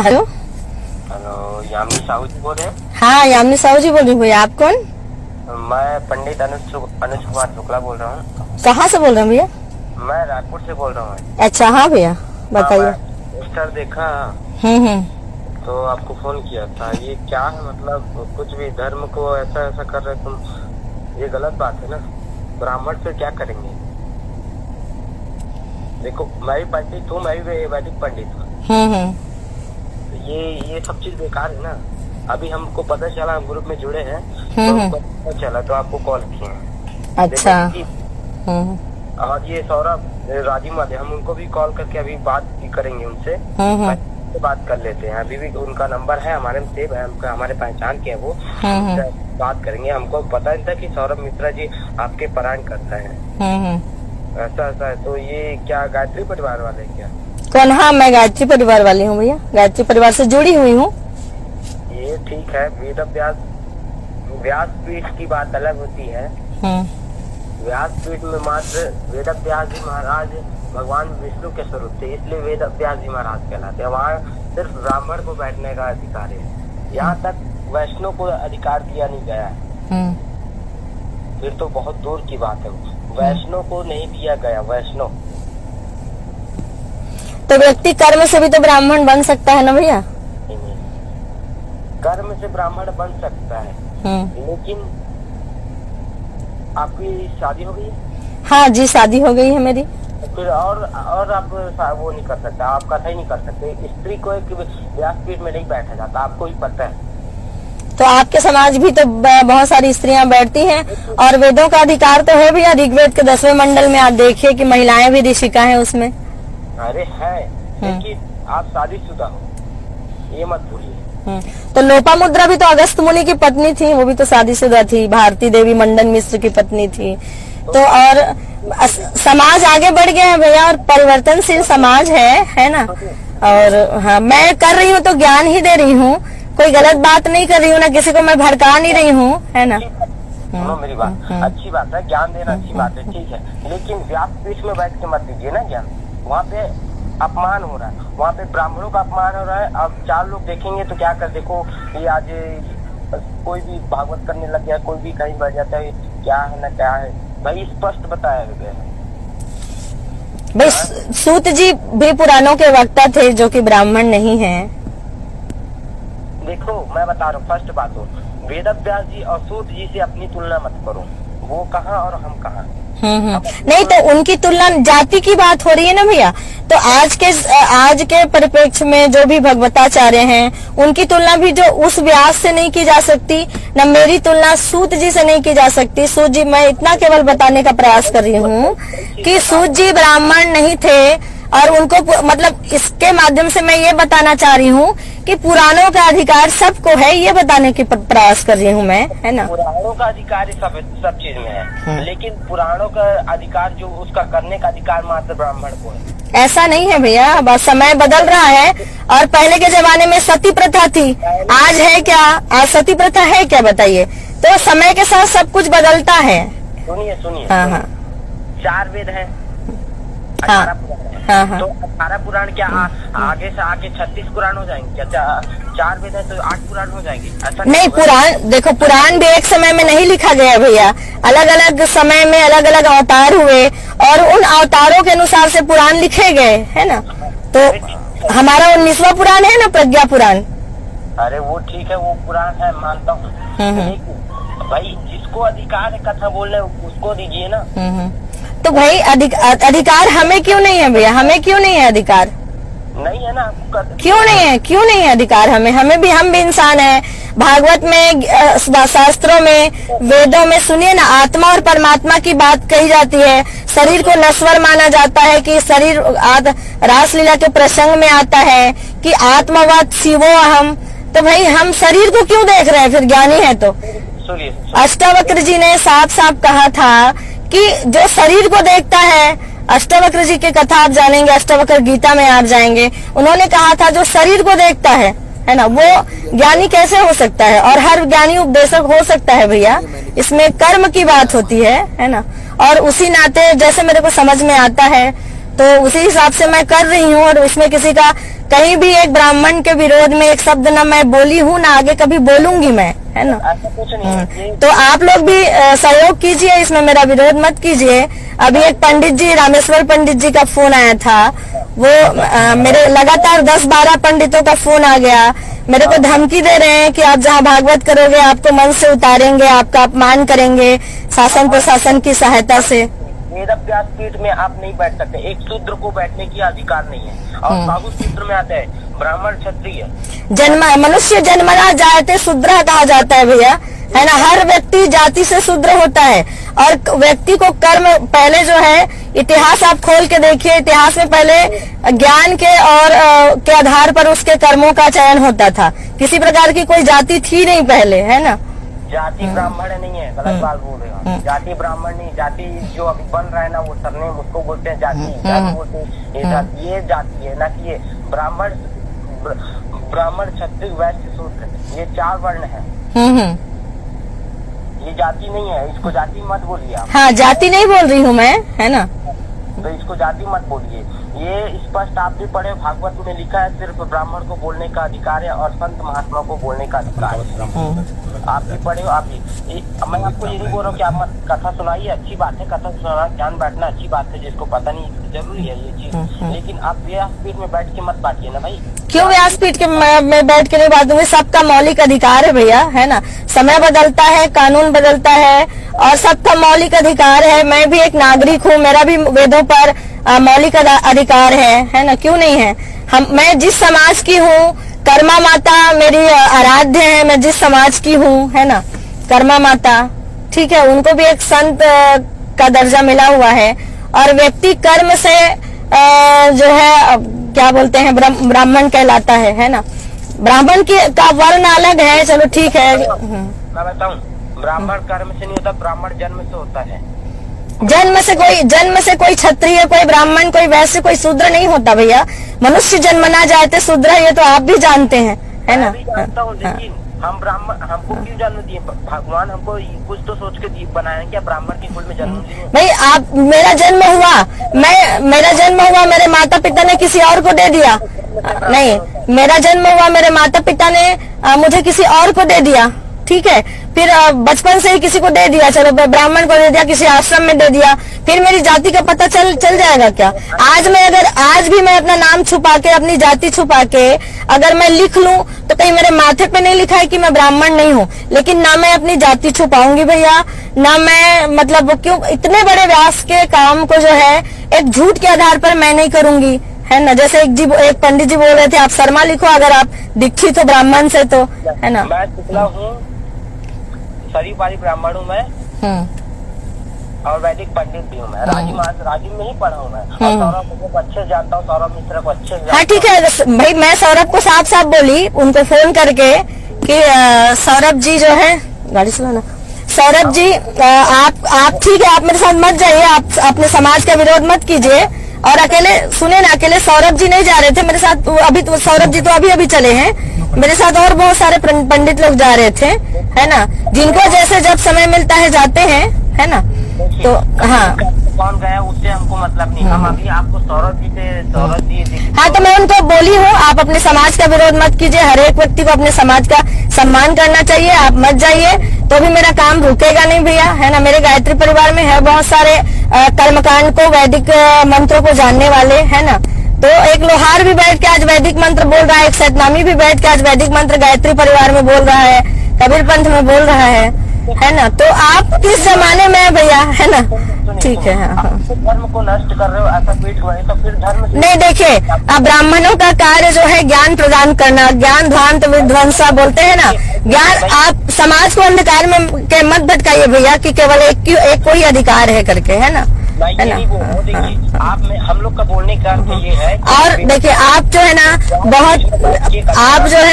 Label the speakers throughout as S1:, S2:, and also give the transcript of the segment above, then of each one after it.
S1: Hello
S2: hello, Yamini Sahu जी बोल रहे हैं?
S1: हाँ, यामिनी साहू जी बोल रही हूँ भैया। आप कौन?
S2: मैं पंडित अनुज कुमार शुक्ला बोल रहा हूँ।
S1: कहाँ से बोल रहे हैं भैया?
S2: मैं रायपुर से बोल रहा हूँ।
S1: अच्छा, हाँ भैया बताइए।
S2: पोस्टर देखा तो आपको फोन किया था। ये क्या है, मतलब कुछ भी धर्म को ऐसा ऐसा कर रहे तुम, ये गलत बात है ना। ब्राह्मण से क्या करेंगे? देखो, मैं भी पंडित हूँ, मैं भी वैदिक पंडित हूँ। ये सब चीज बेकार है ना। अभी हमको पता चला, हम ग्रुप में जुड़े हैं तो हमको पता चला तो आपको कॉल किए हैं।
S1: अच्छा।
S2: और ये सौरभ राजीव वाले, हम उनको भी कॉल करके अभी बात भी करेंगे उनसे। बात कर लेते हैं, अभी भी उनका नंबर है हमारे में सेव है, हमारे पहचान के है वो। बात करेंगे। हमको पता नहीं था कि सौरभ मिश्रा जी आपके परायण करता है। ऐसा ऐसा है। तो ये क्या गायत्री परिवार वाले क्या?
S1: कौन? हाँ, मैं गायत्री परिवार वाली हूँ भैया, गायत्री परिवार से जुड़ी हुई हूँ।
S2: ये ठीक है। व्यास पीठ की बात अलग होती है। व्यास पीठ में मात्र वेद व्यास जी महाराज भगवान विष्णु के स्वरूप थे, इसलिए वेद व्यास जी महाराज कहलाते हैं। वहाँ सिर्फ ब्राह्मण को बैठने का अधिकार है। यहाँ तक वैष्णव को अधिकार दिया नहीं गया है। फिर तो बहुत दूर की बात है। वैष्णव को नहीं दिया गया। वैष्णव
S1: तो व्यक्ति कर्म से भी तो ब्राह्मण बन सकता है ना भैया?
S2: कर्म से ब्राह्मण बन सकता है, लेकिन आपकी शादी हो गई?
S1: हाँ जी, शादी हो गई है मेरी।
S2: फिर और आप वो नहीं कर सकते, आप कथा ही नहीं कर सकते। स्त्री को एक व्यासपीठ में नहीं बैठा जाता, आपको ही पता है।
S1: तो आपके समाज भी तो बहुत सारी स्त्रियां बैठती हैं, और वेदों का अधिकार तो है भैया। ऋग्वेद के 10वें मंडल में आप देखिए कि महिलाएं भी ऋषिका हैं उसमें।
S2: अरे है, लेकिन आप शादीशुदा हो, ये मत भूलिए।
S1: तो लोपामुद्रा भी तो अगस्त मुनि की पत्नी थी, वो भी तो शादीशुदा थी। भारती देवी मंडन मिश्र की पत्नी थी। तो और समाज आगे बढ़ गया है भैया, और परिवर्तनशील समाज है ना। और हाँ, मैं कर रही हूँ तो ज्ञान ही दे रही हूँ, कोई गलत बात नहीं कर रही हूँ ना, किसी को मैं भड़का नहीं रही हूँ, है ना।
S2: सुनो मेरी बात, अच्छी बात है, ज्ञान देना अच्छी बात है, ठीक है। लेकिन व्यासपीठ में बैठ के मत दीजिए ना ज्ञान। वहाँ पे अपमान हो रहा है, वहाँ पे ब्राह्मणों का अपमान हो रहा है। अब 4 लोग देखेंगे तो क्या कर, देखो ये आज कोई भी भागवत करने लग गया, कोई भी कहीं बैठ जाता है, क्या है ना क्या है भाई, स्पष्ट बताया गया है
S1: भाई। सूत जी भी पुराणों के वक्ता थे, जो कि ब्राह्मण नहीं है।
S2: देखो मैं बता रहा हूँ, फर्स्ट बात हो, वेद व्यास जी और सूत जी से अपनी तुलना मत करो। वो कहाँ और हम कहाँ।
S1: नहीं, तो उनकी तुलना जाति की बात हो रही है ना भैया। तो आज के परिप्रेक्ष्य में जो भी भगवताचार्य हैं, उनकी तुलना भी जो उस व्यास से नहीं की जा सकती, न मेरी तुलना सूत जी से नहीं की जा सकती। सूत जी, मैं इतना केवल बताने का प्रयास कर रही हूँ कि सूत जी ब्राह्मण नहीं थे, और उनको मतलब इसके माध्यम से मैं ये बताना चाह रही हूँ कि पुराणों का अधिकार सबको है, ये बताने की प्रयास कर रही हूँ मैं, है ना।
S2: पुराणों का अधिकार सब चीज में है, लेकिन पुराणों का अधिकार जो उसका करने का अधिकार मात्र ब्राह्मण को है।
S1: ऐसा नहीं है भैया, बस समय बदल रहा है। और पहले के जमाने में सती प्रथा थी, आज है क्या? आज सती प्रथा है क्या, बताइए। तो समय के साथ सब कुछ बदलता है।
S2: सुनिए।
S1: हाँ।
S2: 4 वेद है, 18 पुराण है। तो 18 पुराण क्या आगे से आगे 36 पुराण हो जाएंगे क्या? 4 वेद है तो 8 पुराण हो जाएंगे? ऐसा
S1: नहीं, पुराण देखो, पुराण भी एक समय में नहीं लिखा गया भैया। अलग अलग समय में अलग अलग अवतार हुए, और उन अवतारों के अनुसार से पुराण लिखे गए, है ना। तो हमारा 19वां पुराण है ना, प्रज्ञा पुराण।
S2: अरे वो ठीक है, वो पुराण है, मानता हूँ। भाई जिसको अधिकार है कथा बोलने, उसको दीजिए ना।
S1: तो भाई अधिकार हमें क्यों नहीं है भैया? हमें क्यों नहीं है अधिकार?
S2: नहीं है ना।
S1: क्यों नहीं है अधिकार हमें? हम भी इंसान हैं। भागवत में, शास्त्रों में, वेदों में सुनिए ना, आत्मा और परमात्मा की बात कही जाती है। शरीर को नश्वर माना जाता है कि शरीर रासलीला के प्रसंग में आता है कि आत्मवत शिवो अहम। तो भाई हम शरीर को क्यों देख रहे हैं फिर, ज्ञानी है तो? अष्टावक्र जी ने साफ साफ कहा था कि जो शरीर को देखता है, अष्टावक्र जी की कथा आप जानेंगे, अष्टावक्र गीता में आप जाएंगे, उन्होंने कहा था जो शरीर को देखता है ना, वो ज्ञानी कैसे हो सकता है? और हर ज्ञानी उपदेशक हो सकता है भैया, इसमें कर्म की बात होती है ना। और उसी नाते जैसे मेरे को समझ में आता है, तो उसी हिसाब से मैं कर रही हूँ, और उसमें किसी का कहीं भी एक ब्राह्मण के विरोध में एक शब्द ना मैं बोली हूँ ना आगे कभी बोलूंगी मैं, है ना।
S2: ऐसा कुछ नहीं है ये।
S1: तो आप लोग भी सहयोग कीजिए, इसमें मेरा विरोध मत कीजिए। अभी एक पंडित जी, रामेश्वर पंडित जी का फोन आया था, वो मेरे लगातार 10-12 पंडितों का फोन आ गया, मेरे को धमकी दे रहे हैं कि आप जहाँ भागवत करोगे आपको मंच से उतारेंगे, आपका अपमान करेंगे शासन प्रशासन की सहायता से।
S2: वेद व्यास पीठ में आप नहीं बैठ सकते, एक शूद्र को बैठने की अधिकार नहीं है। और साधु सूत्र में आता है ब्राह्मण क्षत्रिय
S1: मनुष्य जन्मना जायते शूद्र कहा जाता है भैया, है ना। हर व्यक्ति जाति से शूद्र होता है और व्यक्ति को कर्म पहले जो है, इतिहास आप खोल के देखिए, इतिहास में पहले ज्ञान के और के आधार पर उसके कर्मों का चयन होता था, किसी प्रकार की कोई जाति थी नहीं पहले, है ना।
S2: जाति ब्राह्मण नहीं है, गलत बात बोल रहे हो। जाति ब्राह्मण नहीं, जाति जो अभी बन रहा है ना वो सरनेम उसको बोलते हैं जाति, जाति बोलते हैं। ये जाति है ना कि ये ब्राह्मण क्षत्रिय वैश्य शूद्र, ये 4 वर्ण है। ये जाति नहीं है, इसको जाति मत बोलिए आप।
S1: हाँ, जाति नहीं बोल रही हूँ मैं, है ना।
S2: तो इसको जाति मत बोलिए। ये स्पष्ट आप भी पढ़े, भागवत में लिखा है सिर्फ ब्राह्मण को बोलने का अधिकार है और संत महात्मा को बोलने का अधिकार है। आप भी पढ़े हो, आप भी। मैं आपको ये नहीं बोल रहा हूँ कि आप मत कथा सुनाइए, अच्छी बात है, कथा सुनाना ज्ञान बांटना अच्छी बात है, जिसको पता नहीं जरूरी है ये चीज, लेकिन आप व्यासपीठ में बैठ के मत बांटिए ना भाई।
S1: क्यों व्यासपीठ के में बैठ के नहीं बांटूंगी, सबका मौलिक अधिकार है भैया, है ना। समय बदलता है, कानून बदलता है और सबका मौलिक अधिकार है। मैं भी एक नागरिक हूँ, मेरा भी वेदों पर मौलिक अधिकार है ना, क्यों नहीं है। मैं जिस समाज की हूँ, कर्मा माता मेरी आराध्य है, मैं जिस समाज की हूँ, है ना, कर्मा माता, ठीक है, उनको भी एक संत का दर्जा मिला हुआ है। और व्यक्ति कर्म से जो है क्या बोलते हैं ब्राह्मण कहलाता है ना। ब्राह्मण का वर्ण अलग है, चलो ठीक है।
S2: मैं बताऊं, ब्राह्मण कर्म से नहीं होता, ब्राह्मण जन्म से होता है।
S1: जन्म से कोई क्षत्रिय, कोई ब्राह्मण, कोई वैश्य, कोई शूद्र नहीं होता भैया। मनुष्य जन्मना जाते शूद्र, ये तो आप भी जानते हैं, है ना।
S2: मैं भी जानता हूँ, लेकिन हम ब्राह्मण, हमको क्यों जन्म दिए भगवान? हमको कुछ तो सोच के बनाया क्या ब्राह्मण के कुल में जन्म दिए?
S1: भाई आप, मेरा जन्म हुआ मेरे माता पिता ने किसी और को दे दिया? नहीं, मेरा जन्म हुआ, मेरे माता पिता ने मुझे किसी और को दे दिया, ठीक है। फिर बचपन से ही किसी को दे दिया, चलो ब्राह्मण को दे दिया, किसी आश्रम में दे दिया, फिर मेरी जाति का पता चल जाएगा क्या? आज भी मैं अपना नाम छुपा के, अपनी जाति छुपा के अगर मैं लिख लूं तो कहीं मेरे माथे पे नहीं लिखा है कि मैं ब्राह्मण नहीं हूँ, लेकिन ना मैं अपनी जाति छुपाऊंगी भैया, ना मैं, मतलब क्यों इतने बड़े व्यास के काम को जो है एक झूठ के आधार पर मैं नहीं करूंगी, है ना। जैसे एक पंडित जी बोल रहे थे, आप शर्मा लिखो अगर आप दीक्षित हो ब्राह्मण से, तो है ना।
S2: मैं शुक्ला हूँ, शरीफ वाली ब्राह्मण हूँ मैं, और वैदिक पंडित भी हूँ मैं। राजीव में ही पढ़ा हूँ मैं, और सौरभ को अच्छे जानता हूँ, सौरभ मिश्रा को अच्छे जानता हूँ।
S1: हाँ ठीक है भाई, मैं सौरभ को साफ बोली उनको फोन करके कि सौरभ जी जो है, गाड़ी चलाना, सौरभ जी आप ठीक है, आप मेरे साथ मत जाइए, आप अपने समाज का विरोध मत कीजिए। और अकेले सुने ना, अकेले सौरभ जी नहीं जा रहे थे मेरे साथ, अभी तो सौरभ जी तो अभी चले हैं, मेरे साथ और बहुत सारे पंडित लोग जा रहे थे, है ना, जिनको जैसे जब समय मिलता है जाते हैं, है ना। तो हाँ,
S2: कौन गया उससे हमको मतलब नहीं, हम अभी आपको सौरभ जी
S1: हाँ, तो मैं उनको बोली हूँ, आप अपने समाज का विरोध मत कीजिए, हर एक व्यक्ति को अपने समाज का सम्मान करना चाहिए, आप मत जाइए, तो भी मेरा काम रुकेगा नहीं भैया, है ना। मेरे गायत्री परिवार में है बहुत सारे कर्मकांड को, वैदिक मंत्रों को जानने वाले, है ना। तो एक लोहार भी बैठ के आज वैदिक मंत्र बोल रहा है, एक सतनामी भी बैठ के आज वैदिक मंत्र गायत्री परिवार में बोल रहा है, कबीर पंथ में बोल रहा है ना। तो आप किस जमाने में है भैया, है ना। ठीक है, हाँ।
S2: धर्म को नष्ट कर रहे हो, ऐसा पीठ हुआ है तो फिर धर्म
S1: नहीं। देखिए, ब्राह्मणों का कार्य जो है ज्ञान प्रदान करना, ज्ञान ध्वांत विध्वंसा बोलते हैं ना, ज्ञान। आप समाज को अंधकार में के मत भटकाइए भैया कि केवल एक कोई अधिकार है करके, है ना।
S2: आप में हम लोग का बोलने का अर्थ ये है।
S1: और देखिए, आप जो है ना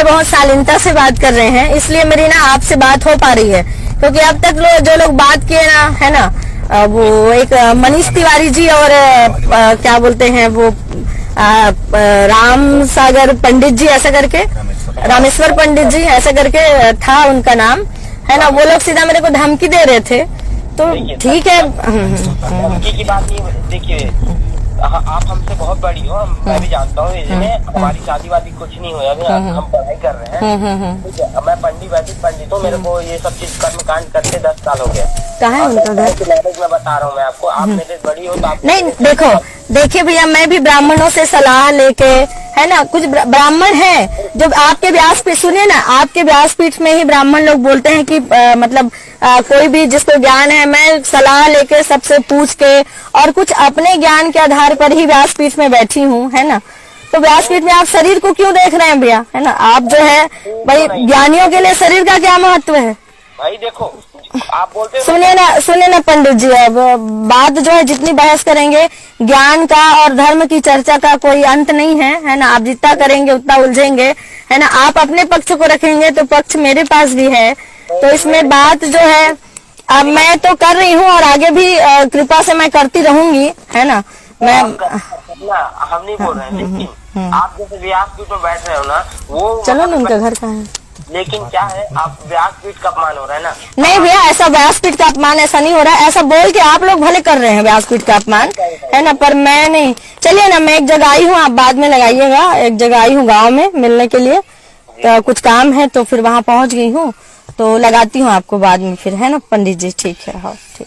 S1: बहुत शालीनता से बात कर रहे हैं, इसलिए मेरी ना आपसे बात हो पा रही है, क्योंकि अब तक जो लोग बात किए ना, है ना, वो एक मनीष तिवारी जी और क्या बोलते हैं वो राम सागर पंडित जी ऐसा करके, रामेश्वर पंडित जी ऐसा करके था उनका नाम, है ना। वो लोग सीधा मेरे को धमकी दे रहे थे, तो ठीक है।
S2: धमकी की बात नहीं, देखिए आप हमसे बहुत बड़ी हो, मैं भी जानता हूँ इसमें हमारी शादी वादी कुछ नहीं हुई अभी, हम पढ़ाई कर रहे हैं। ठीक है, मैं वैदिक पंडित हूँ, मेरे को ये सब चीज कर्म कांड करते 10 साल हो गए।
S1: कहाँ है उनका घर?
S2: मैरिज में बता रहा हूँ मैं आपको, आप मेरे बड़ी हो तो आप
S1: नहीं देखिए भैया, मैं भी ब्राह्मणों से सलाह लेके, है ना, कुछ ब्राह्मण हैं जो आपके व्यासपीठ, सुनिए ना, आपके व्यासपीठ में ही ब्राह्मण लोग बोलते हैं कि कोई भी जिसको ज्ञान है, मैं सलाह लेके सबसे पूछ के और कुछ अपने ज्ञान के आधार पर ही व्यासपीठ में बैठी हूँ, है ना। तो व्यासपीठ में आप शरीर को क्यों देख रहे हैं भैया, है ना। आप जो है भाई, ज्ञानियों के लिए शरीर का क्या महत्व है
S2: भाई? देखो आप बोलते
S1: सुनिए ना पंडित जी, अब बात जो है, जितनी बहस करेंगे ज्ञान का और धर्म की चर्चा का कोई अंत नहीं है, है ना। आप जितना करेंगे उतना उलझेंगे, है ना। आप अपने पक्ष को रखेंगे तो पक्ष मेरे पास भी है, तो इसमें बात जो है, अब मैं तो कर रही हूँ और आगे भी कृपा से मैं करती रहूंगी, है ना। मैं
S2: हम नहीं बोल रहे हैं, लेकिन आप जैसे व्यासपीठ में बैठ रहे हो ना, वो
S1: चलो ना, उनका घर कहाँ है।
S2: लेकिन क्या है, आप व्यासपीठ का अपमान हो रहा है ना।
S1: नहीं भैया, ऐसा व्यासपीठ का अपमान ऐसा नहीं हो रहा है, ऐसा बोल के आप लोग भले कर रहे हैं व्यासपीठ का अपमान, है ना, पर मैं नहीं। चलिए ना, मैं एक जगह आई हूँ, आप बाद में लगाइएगा। एक जगह आई हूँ गाँव में मिलने के लिए, तो कुछ काम है तो फिर वहाँ पहुँच गई हूँ, तो लगाती हूँ आपको बाद में फिर, है ना पंडित जी। ठीक है, हाँ ठीक।